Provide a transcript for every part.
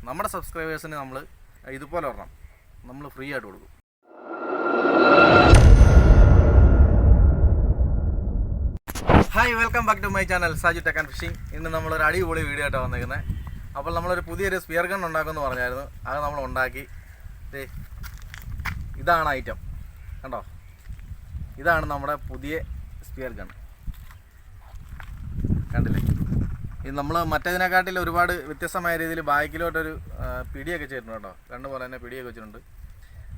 നമ്മുടെ സബ്സ്ക്രൈബേഴ്സിന് നമ്മൾ ഇതുപോലെ ഒരെണ്ണം നമ്മൾ ഫ്രീ ആയിട്ട് കൊടുക്കും. Hi, welcome back to my channel Saju tech and fishing. ഇന്ന് നമ്മളൊരു അടിപൊളി വീഡിയോ ആയിട്ടാണ് വന്നിരിക്കുന്നത്. അപ്പോൾ നമ്മളൊരു പുതിയൊരു സ്പിയർ ഗൺ ഉണ്ടാക്കുമെന്ന് പറഞ്ഞായിരുന്നു. അത് നമ്മൾ ഉണ്ടാക്കി. ഇതാണ് ഐറ്റം, കണ്ടോ? ഇതാണ് നമ്മുടെ പുതിയ സ്പിയർ ഗൺ. കണ്ടില്ലേ? ഇത് നമ്മൾ മറ്റേതിനെക്കാട്ടിൽ ഒരുപാട് വ്യത്യസ്തമായ രീതിയിൽ ബാക്കിലോട്ടൊരു പിടിയൊക്കെ ചെയ്തിട്ടുണ്ട് കേട്ടോ. കണ്ണു പോലെ തന്നെ പിടിയൊക്കെ വെച്ചിട്ടുണ്ട്.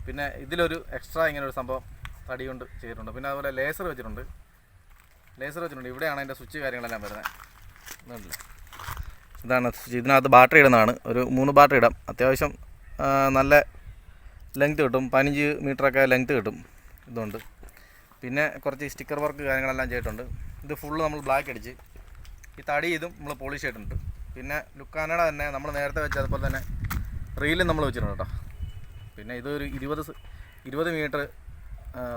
പിന്നെ ഇതിലൊരു എക്സ്ട്രാ ഇങ്ങനെ ഒരു സംഭവം തടി കൊണ്ട് ചെയ്തിട്ടുണ്ട്. പിന്നെ അതുപോലെ ലേസർ വെച്ചിട്ടുണ്ട്. ഇവിടെയാണ് അതിൻ്റെ സ്വിച്ച് കാര്യങ്ങളെല്ലാം വരുന്നത്. ഇതുണ്ടല്ലേ, ഇതാണ് സ്വിച്ച്. ഇതിനകത്ത് ബാറ്ററി ഇടുന്നതാണ്. ഒരു 3 ബാറ്ററി ഇടാം. അത്യാവശ്യം നല്ല ലെങ്ത്ത് കിട്ടും. 15 മീറ്ററൊക്കെ ലെങ്ത്ത് കിട്ടും. ഇതുണ്ട്. പിന്നെ കുറച്ച് സ്റ്റിക്കർ വർക്ക് കാര്യങ്ങളെല്ലാം ചെയ്തിട്ടുണ്ട്. ഇത് ഫുള്ള് നമ്മൾ ബ്ലാക്ക് അടിച്ച് ഈ തടി ഇതും നമ്മൾ പോളിഷ് ചെയ്തിട്ടുണ്ട്. പിന്നെ ലുക്കാനയുടെ തന്നെ നമ്മൾ നേരത്തെ വെച്ച അതുപോലെ തന്നെ റീലും നമ്മൾ വെച്ചിട്ടുണ്ട് കേട്ടോ. പിന്നെ ഇതൊരു 20 മീറ്റർ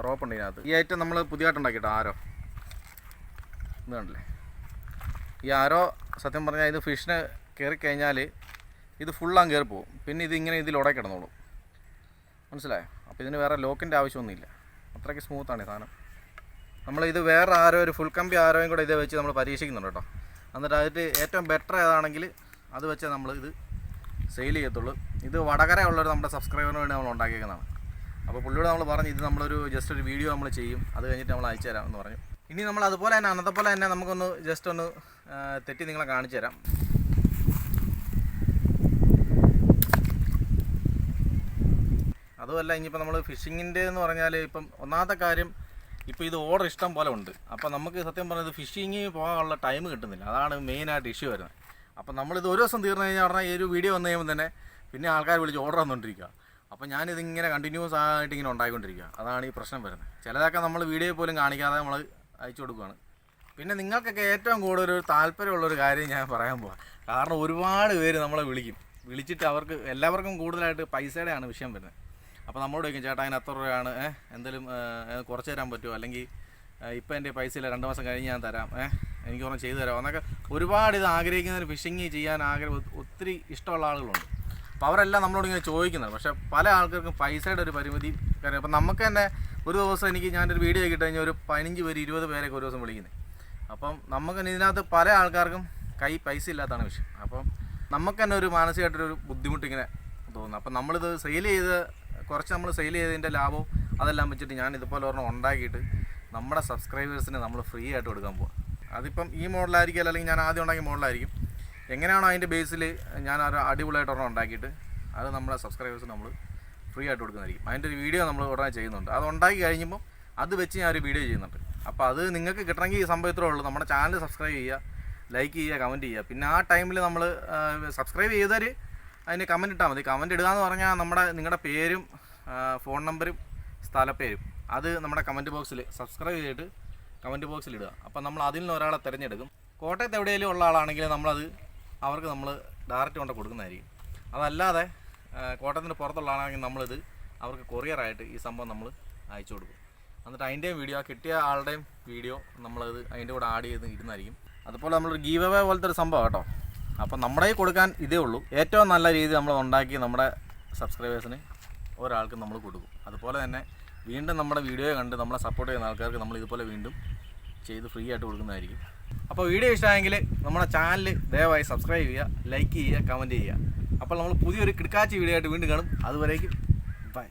റോപ്പുണ്ട് ഇതിനകത്ത്. ഈ ഐറ്റം നമ്മൾ പുതിയതായിട്ട് ഉണ്ടാക്കിയിട്ടോ. ആരോ ഇത് കണ്ടില്ലേ? ഈ ആരോ സത്യം പറഞ്ഞാൽ ഇത് ഫിഷിന് കയറിക്കഴിഞ്ഞാൽ ഇത് ഫുള്ളാങ് കയറി പോകും. പിന്നെ ഇതിങ്ങനെ ഇതിലൂടെ കിടന്നോളും. മനസ്സിലായോ? അപ്പോൾ ഇതിന് വേറെ ലോക്കിൻ്റെ ആവശ്യമൊന്നുമില്ല. അത്രയ്ക്ക് സ്മൂത്താണ് ഈ സാധനം. നമ്മളിത് വേറെ ആരോ ഒരു ഫുൾ കമ്പി ആരോയും കൂടെ ഇതേ വെച്ച് നമ്മൾ പരീക്ഷിക്കുന്നുണ്ട് കേട്ടോ. എന്നിട്ട് അതിട്ട് ഏറ്റവും ബെറ്റർ ഏതാണെങ്കിൽ അത് വെച്ച് നമ്മൾ ഇത് സെയിൽ ചെയ്യത്തുള്ളൂ. ഇത് വടകര ഉള്ളൊരു നമ്മുടെ സബ്സ്ക്രൈബറിന് വേണ്ടി നമ്മൾ ഉണ്ടാക്കിയേക്കുന്നതാണ്. അപ്പോൾ പുള്ളിയോട് നമ്മൾ പറഞ്ഞു ഇത് നമ്മളൊരു ജസ്റ്റ് ഒരു വീഡിയോ നമ്മൾ ചെയ്യും, അത് കഴിഞ്ഞിട്ട് നമ്മൾ അയച്ചു തരാം എന്ന് പറഞ്ഞു. ഇനി നമ്മൾ അതുപോലെ തന്നെ അന്നത്തെ പോലെ തന്നെ നമുക്കൊന്ന് ജസ്റ്റ് ഒന്ന് തെറ്റി നിങ്ങളെ കാണിച്ചു തരാം. അതുമല്ല, ഇനിയിപ്പോൾ നമ്മൾ ഫിഷിങ്ങിൻ്റെ എന്ന് പറഞ്ഞാൽ ഇപ്പം ഒന്നാമത്തെ കാര്യം, ഇപ്പോൾ ഇത് ഓർഡർ ഇഷ്ടം പോലെ ഉണ്ട്. അപ്പോൾ നമുക്ക് സത്യം പറഞ്ഞത് ഫിഷിങ് പോകാനുള്ള ടൈം കിട്ടുന്നില്ല. അതാണ് മെയിനായിട്ട് ഇഷ്യൂ വരുന്നത്. അപ്പോൾ നമ്മളിത് ഒരു ദിവസം തീർന്നു കഴിഞ്ഞാൽ പറഞ്ഞാൽ ഈ ഒരു വീഡിയോ വന്നു കഴിയുമ്പോൾ തന്നെ പിന്നെ ആൾക്കാർ വിളിച്ച് ഓർഡർ വന്നുകൊണ്ടിരിക്കുക. അപ്പോൾ ഞാനിതിങ്ങനെ കണ്ടിന്യൂസ് ആയിട്ട് ഇങ്ങനെ ഉണ്ടായിക്കൊണ്ടിരിക്കുക. അതാണ് ഈ പ്രശ്നം വരുന്നത്. ചിലതൊക്കെ നമ്മൾ വീഡിയോ പോലും കാണിക്കാതെ നമ്മൾ അയച്ചു കൊടുക്കുകയാണ്. പിന്നെ നിങ്ങൾക്കൊക്കെ ഏറ്റവും കൂടുതൽ ഒരു താല്പര്യമുള്ളൊരു കാര്യം ഞാൻ പറയാൻ പോവാം. കാരണം ഒരുപാട് പേര് നമ്മളെ വിളിച്ചിട്ട് അവർക്ക് എല്ലാവർക്കും കൂടുതലായിട്ട് പൈസയുടെയാണ് വിഷയം വരുന്നത്. അപ്പോൾ നമ്മളോട് ചോദിക്കും, ചേട്ടാ അതിന് എത്ര രൂപയാണ്, എന്തെങ്കിലും കുറച്ച് തരാൻ പറ്റുമോ, അല്ലെങ്കിൽ ഇപ്പോൾ എൻ്റെ പൈസ ഇല്ല 2 മാസം കഴിഞ്ഞ് ഞാൻ തരാം, എനിക്ക് പറഞ്ഞ് ചെയ്തു തരാമോ എന്നൊക്കെ ഒരുപാട് ഇത് ആഗ്രഹിക്കുന്നതിന് ഫിഷിങ് ചെയ്യാൻ ഒത്തിരി ഇഷ്ടമുള്ള ആളുകളുണ്ട്. അപ്പോൾ അവരെല്ലാം നമ്മളോട് ഇങ്ങനെ ചോദിക്കുന്നത്. പക്ഷേ പല ആൾക്കാർക്കും പൈസയുടെ ഒരു പരിമിതി കാര്യം. അപ്പം നമുക്ക് തന്നെ ഒരു ദിവസം ഞാനൊരു വീഡിയോ കിട്ടി കഴിഞ്ഞാൽ ഒരു 15 പേര് 20 പേരൊക്കെ ഒരു ദിവസം വിളിക്കുന്നത്. അപ്പം നമുക്ക് ഇതിനകത്ത് പല ആൾക്കാർക്കും പൈസ ഇല്ലാത്തതാണ് വിഷയം. അപ്പം നമുക്ക് തന്നെ ഒരു മാനസികമായിട്ടൊരു ബുദ്ധിമുട്ടിങ്ങനെ തോന്നുന്നു. അപ്പം നമ്മളിത് കുറച്ച് നമ്മൾ സെയിൽ ചെയ്തതിൻ്റെ ലാഭവും അതെല്ലാം വെച്ചിട്ട് ഞാൻ ഇതുപോലെ ഒരെണ്ണം ഉണ്ടാക്കിയിട്ട് നമ്മുടെ സബ്സ്ക്രൈബേഴ്സിന് നമ്മൾ ഫ്രീ ആയിട്ട് കൊടുക്കാൻ പോകാം. അതിപ്പം ഈ മോഡലായിരിക്കും, അല്ലെങ്കിൽ ഞാൻ ആദ്യം ഉണ്ടാക്കിയ മോഡലായിരിക്കും. എങ്ങനെയാണോ അതിൻ്റെ ബേസിൽ ഞാൻ ഒരു അടിപൊളിയായിട്ട് ഒരെണ്ണം ഉണ്ടാക്കിയിട്ട് അത് നമ്മുടെ സബ്സ്ക്രൈബേഴ്സിന് നമ്മൾ ഫ്രീ ആയിട്ട് കൊടുക്കുന്നതായിരിക്കും. അതിൻ്റെ ഒരു വീഡിയോ നമ്മൾ ഉടനെ ചെയ്യുന്നുണ്ട്. അത് ഉണ്ടാക്കി കഴിയുമ്പോൾ അത് വെച്ച് ഞാൻ ഒരു വീഡിയോ ചെയ്യുന്നുണ്ട്. അപ്പോൾ അത് നിങ്ങൾക്ക് കിട്ടണമെങ്കിൽ ഈ സംഭവത്തിലേ ഉള്ളൂ. നമ്മുടെ ചാനൽ സബ്സ്ക്രൈബ് ചെയ്യുക, ലൈക്ക് ചെയ്യുക, കമൻറ്റ് ചെയ്യുക. പിന്നെ ആ ടൈമിൽ നമ്മൾ സബ്സ്ക്രൈബ് ചെയ്താൽ അതിന് കമൻറ്റ് ഇട്ടാൽ മതി. കമൻറ്റ് ഇടുക എന്ന് പറഞ്ഞാൽ നിങ്ങളുടെ പേരും ഫോൺ നമ്പരും സ്ഥലപ്പേരും അത് നമ്മുടെ കമൻറ്റ് ബോക്സിൽ സബ്സ്ക്രൈബ് ചെയ്തിട്ട് കമൻറ്റ് ബോക്സിൽ ഇടുക. അപ്പം നമ്മൾ അതിൽ നിന്ന് ഒരാളെ തിരഞ്ഞെടുക്കും. കോട്ടയത്ത് എവിടെയെങ്കിലും ഉള്ള ആളാണെങ്കിൽ അവർക്ക് നമ്മൾ ഡയറക്റ്റ് കൊണ്ട് കൊടുക്കുന്നതായിരിക്കും. അതല്ലാതെ കോട്ടയത്തിന് പുറത്തുള്ള ആളാണെങ്കിൽ നമ്മളിത് അവർക്ക് കൊറിയറായിട്ട് ഈ സംഭവം നമ്മൾ അയച്ചു കൊടുക്കും. എന്നിട്ട് അതിൻ്റെയും വീഡിയോ, കിട്ടിയ ആളുടെയും വീഡിയോ നമ്മളത് അതിൻ്റെ കൂടെ ആഡ് ചെയ്ത് ഇടുന്നതായിരിക്കും. അതുപോലെ നമ്മളൊരു ഗീവ് അവേ പോലത്തെ ഒരു സംഭവം കേട്ടോ. അപ്പം നമ്മുടെ കൊടുക്കാൻ ഇതേ ഉള്ളൂ. ഏറ്റവും നല്ല രീതിയിൽ നമ്മൾ ഉണ്ടാക്കി നമ്മുടെ സബ്സ്ക്രൈബേഴ്സിന് ഒരാൾക്ക് നമ്മൾ കൊടുക്കും. അതുപോലെ തന്നെ വീണ്ടും നമ്മുടെ വീഡിയോ കണ്ട് നമ്മളെ സപ്പോർട്ട് ചെയ്യുന്ന ആൾക്കാർക്ക് നമ്മൾ ഇതുപോലെ വീണ്ടും ചെയ്ത് ഫ്രീ ആയിട്ട് കൊടുക്കുന്നതായിരിക്കും. അപ്പോൾ വീഡിയോ ഇഷ്ടമായെങ്കിൽ നമ്മുടെ ചാനൽ ദയവായി സബ്സ്ക്രൈബ് ചെയ്യുക, ലൈക്ക് ചെയ്യുക, കമൻറ്റ് ചെയ്യുക. അപ്പോൾ നമ്മൾ പുതിയൊരു കിടക്കാച്ചി വീഡിയോ ആയിട്ട് വീണ്ടും കാണും. അതുവരേക്കും ബൈ.